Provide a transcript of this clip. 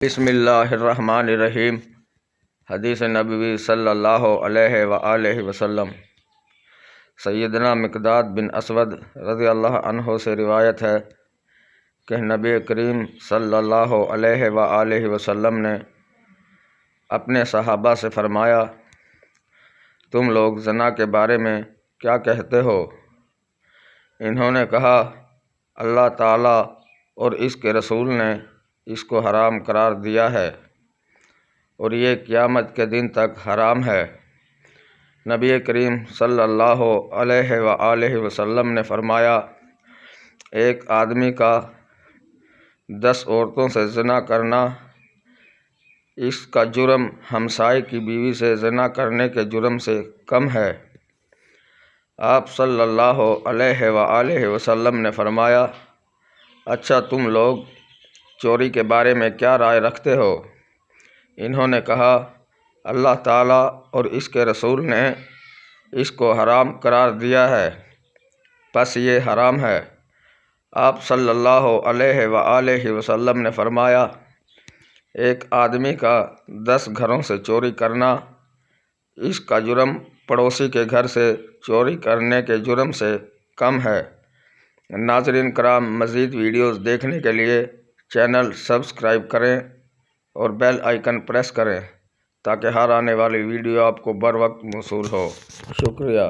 بسم اللہ الرحمن الرحیم۔ حدیث نبوی صلی اللہ علیہ وآلہ وسلم۔ سیدنا مقداد بن اسود رضی اللہ عنہ سے روایت ہے کہ نبی کریم صلی اللہ علیہ وآلہ وسلم نے اپنے صحابہ سے فرمایا، تم لوگ زنا کے بارے میں کیا کہتے ہو؟ انہوں نے کہا، اللہ تعالیٰ اور اس کے رسول نے اس کو حرام قرار دیا ہے اور یہ قیامت کے دن تک حرام ہے۔ نبی کریم صلی اللہ علیہ وآلہ وسلم نے فرمایا، ایک آدمی کا 10 عورتوں سے زنا کرنا، اس کا جرم ہمسائے کی بیوی سے زنا کرنے کے جرم سے کم ہے۔ آپ صلی اللہ علیہ وآلہ وسلم نے فرمایا، اچھا تم لوگ چوری کے بارے میں کیا رائے رکھتے ہو؟ انہوں نے کہا، اللہ تعالیٰ اور اس کے رسول نے اس کو حرام قرار دیا ہے، پس یہ حرام ہے۔ آپ صلی اللہ علیہ وآلہ وسلم نے فرمایا، ایک آدمی کا 10 گھروں سے چوری کرنا، اس کا جرم پڑوسی کے گھر سے چوری کرنے کے جرم سے کم ہے۔ ناظرین کرام، مزید ویڈیوز دیکھنے کے لیے چینل سبسکرائب کریں اور بیل آئیکن پریس کریں تاکہ ہر آنے والی ویڈیو آپ کو بر وقت موصول ہو۔ شکریہ۔